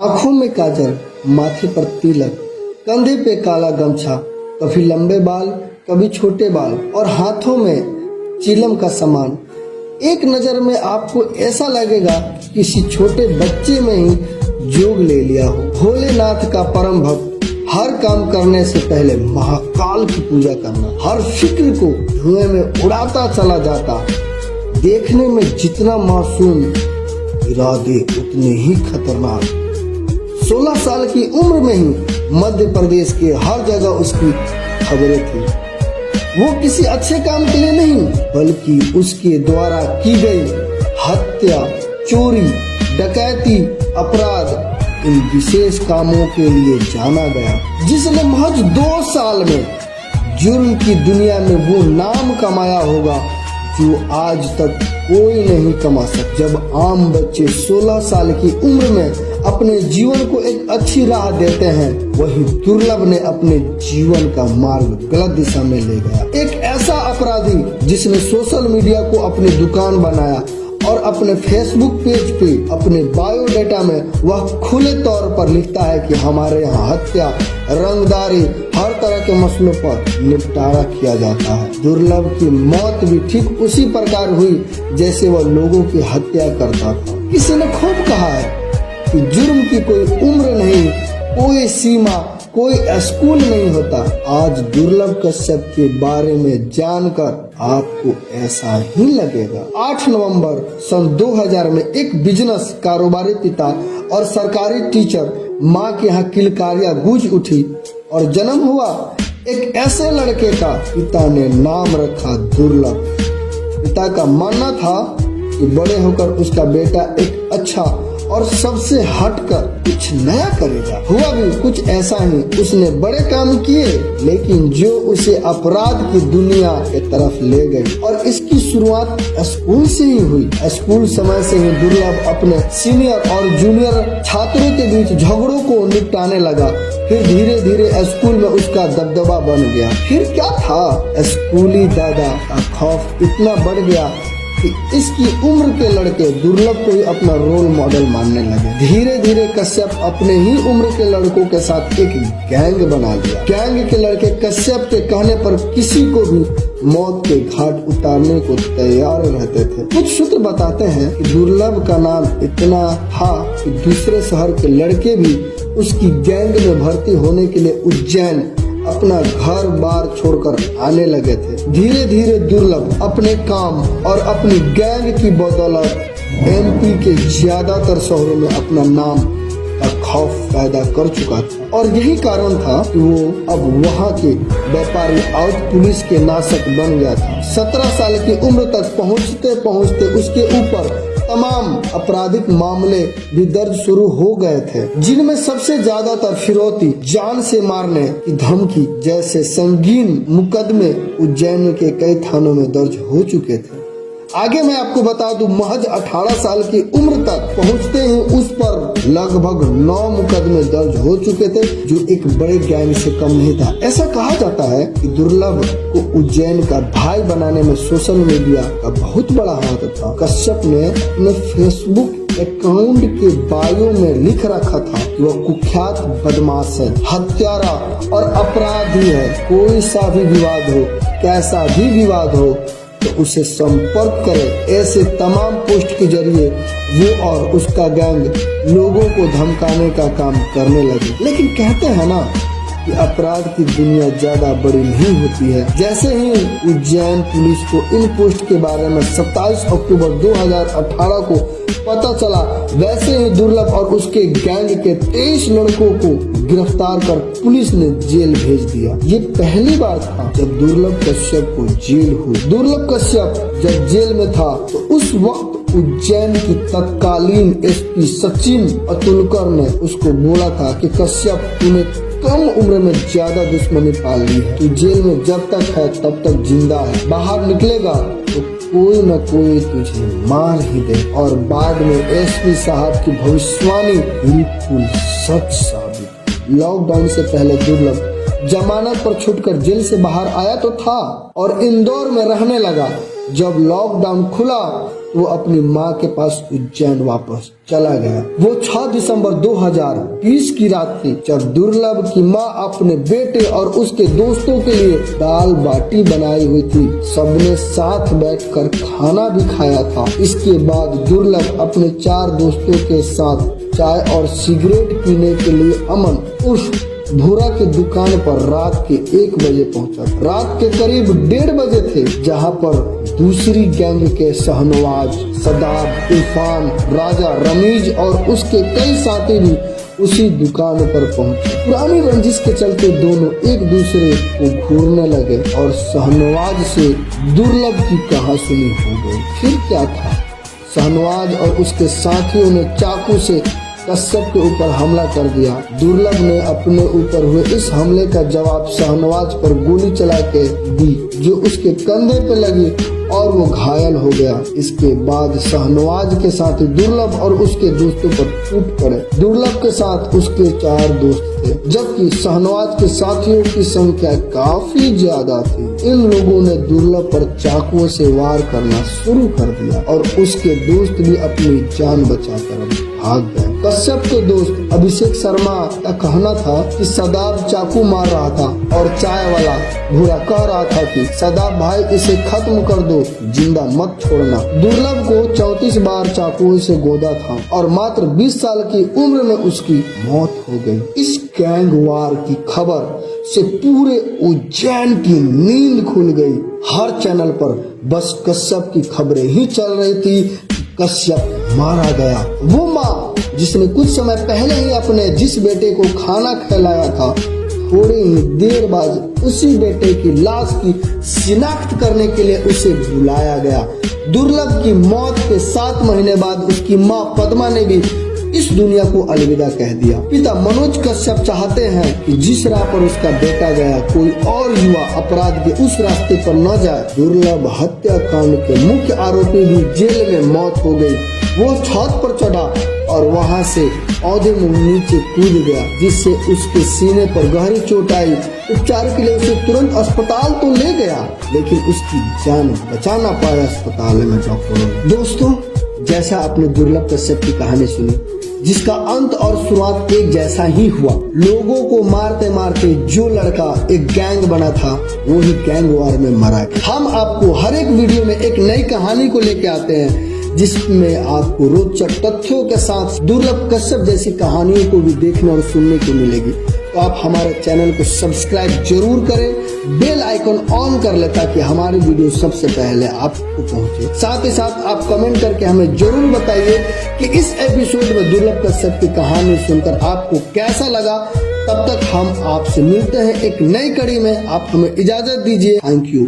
आंखों में काजल, माथे पर तिलक, कंधे पे काला गमछा, कभी लंबे बाल कभी छोटे बाल और हाथों में चिलम का सामान। एक नजर में आपको ऐसा लगेगा किसी छोटे बच्चे में ही जोग ले लिया हो। भोलेनाथ का परम भक्त, हर काम करने से पहले महाकाल की पूजा करना, हर फिक्र को धुएं में उड़ाता चला जाता। देखने में जितना मासूम, इरादे उतने ही खतरनाक। 16 साल की उम्र में ही मध्य प्रदेश के हर जगह उसकी खबरें थी। वो किसी अच्छे काम के लिए नहीं, बल्कि उसके द्वारा की गई हत्या, चोरी, डकैती, अपराध, इन विशेष कामों के लिए जाना गया, जिसने महज 2 साल में जुर्म की दुनिया में वो नाम कमाया होगा जो आज तक कोई नहीं कमा सकता। जब आम बच्चे 16 साल की उम्र में अपने जीवन को एक अच्छी राह देते हैं, वही दुर्लभ ने अपने जीवन का मार्ग गलत दिशा में ले गया। एक ऐसा अपराधी जिसने सोशल मीडिया को अपनी दुकान बनाया और अपने फेसबुक पेज पे अपने बायोडाटा में वह खुले तौर पर लिखता है कि हमारे यहाँ हत्या, रंगदारी, हर तरह के मसलों पर निपटारा किया जाता है। दुर्लभ की मौत भी ठीक उसी प्रकार हुई जैसे वह लोगों की हत्या करता था। किसी ने खूब कहा है कि जुर्म की कोई उम्र नहीं, कोई सीमा, कोई स्कूल नहीं होता। आज दुर्लभ कश्यप के बारे में जानकर आपको ऐसा ही लगेगा। 8 नवंबर सन 2000 में एक बिजनेस कारोबारी पिता और सरकारी टीचर मां के यहाँ किलकारियां गूंज उठी और जन्म हुआ एक ऐसे लड़के का। पिता ने नाम रखा दुर्लभ। पिता का मानना था कि बड़े होकर उसका बेटा एक अच्छा और सबसे हटकर कुछ नया करेगा। हुआ भी कुछ ऐसा ही। उसने बड़े काम किए, लेकिन जो उसे अपराध की दुनिया के तरफ ले गई। और इसकी शुरुआत स्कूल से ही हुई। स्कूल समय से ही दुर्लभ अपने सीनियर और जूनियर छात्रों के बीच झगड़ों को निपटाने लगा। फिर धीरे धीरे स्कूल में उसका दबदबा बन गया। फिर क्या था, स्कूली दादा का खौफ इतना बढ़ गया कि इसकी उम्र के लड़के दुर्लभ को ही अपना रोल मॉडल मानने लगे। धीरे धीरे कश्यप अपने ही उम्र के लड़कों के साथ एक गैंग बना लिया। गैंग के लड़के कश्यप के कहने पर किसी को भी मौत के घाट उतारने को तैयार रहते थे। कुछ सूत्र बताते हैं कि दुर्लभ का नाम इतना था कि दूसरे शहर के लड़के भी उसकी गैंग में भर्ती होने के लिए उज्जैन अपना घर बार छोड़कर आने लगे थे। धीरे धीरे दुर्लभ अपने काम और अपनी गैंग की बदौलत एमपी के ज्यादातर शहरों में अपना नाम का खौफ पैदा कर चुका था। और यही कारण था कि वो अब वहाँ के व्यापारी और पुलिस के नाशक बन गया था। 17 साल की उम्र तक पहुँचते पहुँचते उसके ऊपर तमाम आपराधिक मामले भी दर्ज शुरू हो गए थे, जिनमें सबसे ज्यादातर फिरौती, जान से मारने की धमकी जैसे संगीन मुकदमे उज्जैन के कई थानों में दर्ज हो चुके थे। आगे मैं आपको बता दूं, महज 18 साल की उम्र तक पहुंचते ही उस पर लगभग 9 मुकदमे दर्ज हो चुके थे, जो एक बड़े गैंग से कम नहीं था। ऐसा कहा जाता है कि दुर्लभ को उज्जैन का भाई बनाने में सोशल मीडिया का बहुत बड़ा हाथ था। कश्यप ने अपने फेसबुक अकाउंट के बायो में लिख रखा था कि वह कुख्यात बदमाश है, हत्यारा और अपराधी है। कोई सा भी विवाद हो, कैसा भी विवाद हो, तो उसे संपर्क करें। ऐसे तमाम पोस्ट के जरिए वो और उसका गैंग लोगों को धमकाने का काम करने लगे। लेकिन कहते हैं ना कि अपराध की दुनिया ज्यादा बड़ी नहीं होती है। जैसे ही उज्जैन पुलिस को इन पोस्ट के बारे में 27 अक्टूबर 2018 को पता चला, वैसे ही दुर्लभ और उसके गैंग के 23 लड़कों को गिरफ्तार कर पुलिस ने जेल भेज दिया। ये पहली बार था जब दुर्लभ कश्यप को जेल हुई। दुर्लभ कश्यप जब जेल में था तो उस वक्त उज्जैन की तत्कालीन एसपी सचिन अतुलकर ने उसको बोला था कि कश्यप, तूने कम उम्र में ज्यादा दुश्मनी पाल ली है। तू जेल में जब तक है तब तक जिंदा है, बाहर निकलेगा तो कोई न कोई तुझे मार ही दे। और बाद में एसपी साहब की भविष्यवाणी बिल्कुल सच साबित। लॉकडाउन से पहले दुर्लभ जमानत पर छूटकर जेल से बाहर आया तो था और इंदौर में रहने लगा। जब लॉकडाउन खुला वो अपनी माँ के पास उज्जैन वापस चला गया। वो 6 दिसंबर 2020 की रात थी जब दुर्लभ की माँ अपने बेटे और उसके दोस्तों के लिए दाल बाटी बनाई हुई थी। सबने साथ बैठकर खाना भी खाया था। इसके बाद दुर्लभ अपने 4 दोस्तों के साथ चाय और सिगरेट पीने के लिए अमन उर्फ भूरा की दुकान पर रात के 1 बजे पहुंचा। रात के करीब 1:30 बजे थे जहां पर दूसरी गैंग के शहनवाज, सदाब, इरफान, राजा, रमीज और उसके कई साथी भी उसी दुकान पर पहुंचे। पुरानी रंजिश के चलते दोनों एक दूसरे को घूरने लगे और शहनवाज से दुर्लभ की कहासुनी हो गई। फिर क्या था, शहनवाज और उसके साथियों ने चाकू से कश्यप के ऊपर हमला कर दिया। दुर्लभ ने अपने ऊपर हुए इस हमले का जवाब शहनवाज पर गोली चला के दी जो उसके कंधे पे लगी और वो घायल हो गया। इसके बाद शहनवाज के साथी दुर्लभ और उसके दोस्तों पर टूट पड़े। दुर्लभ के साथ उसके 4 दोस्त थे जबकि शहनवाज के साथियों की संख्या काफी ज्यादा थी। इन लोगों ने दुर्लभ पर चाकुओं से वार करना शुरू कर दिया और उसके दोस्त भी अपनी जान बचाकर भाग गए। कश्यप के दोस्त अभिषेक शर्मा का कहना था कि सदाब चाकू मार रहा था और चाय वाला भूरा कह रहा था कि सदाब भाई इसे खत्म कर दो, जिंदा मत छोड़ना। दुर्लभ को 34 बार चाकुओं से गोदा था और मात्र 20 साल की उम्र में उसकी मौत हो गई। इस गैंग वार की खबर से पूरे उज्जैन की नींद खुल गई। हर चैनल पर बस कश्यप की खबरें ही चल रही थी। कश्यप मारा गया। वो माँ जिसने कुछ समय पहले ही अपने जिस बेटे को खाना खिलाया था, थोड़ी ही देर बाद उसी बेटे की लाश की शिनाख्त करने के लिए उसे बुलाया गया। दुर्लभ की मौत के 7 महीने बाद उसकी माँ पद्मा ने भी इस दुनिया को अलविदा कह दिया। पिता मनोज कश्यप चाहते हैं कि जिस राह पर उसका बेटा गया कोई और युवा अपराध के उस रास्ते पर न जाए। दुर्लभ हत्याकांड के मुख्य आरोपी भी जेल में मौत हो गई। वो छत पर चढ़ा और वहां से पौधे में नीचे कूद गया जिससे उसके सीने पर गहरी चोट आई। उपचार के लिए उसे तुरंत अस्पताल तो ले गया लेकिन उसकी जान बचा ना पाया अस्पताल में डॉक्टरों ने। दोस्तों, जैसा आपने दुर्लभ कश्यप की कहानी सुनी जिसका अंत और शुरुआत एक जैसा ही हुआ। लोगों को मारते मारते जो लड़का एक गैंग बना था वो ही गैंग वार में मारा गया। हम आपको हर एक वीडियो में एक नई कहानी को लेके आते हैं जिसमें आपको रोचक तथ्यों के साथ दुर्लभ कश्यप जैसी कहानियों को भी देखने और सुनने को मिलेगी। तो आप हमारे चैनल को सब्सक्राइब जरूर करें, बेल आइकन ऑन कर ले ताकि हमारी वीडियो सबसे पहले आपको पहुंचे। साथ ही साथ आप कमेंट करके हमें जरूर बताइए कि इस एपिसोड में दुर्लभ कश्यप की कहानी सुनकर आपको कैसा लगा। तब तक हम आपसे मिलते हैं एक नई कड़ी में। आप हमें इजाजत दीजिए। Thank you.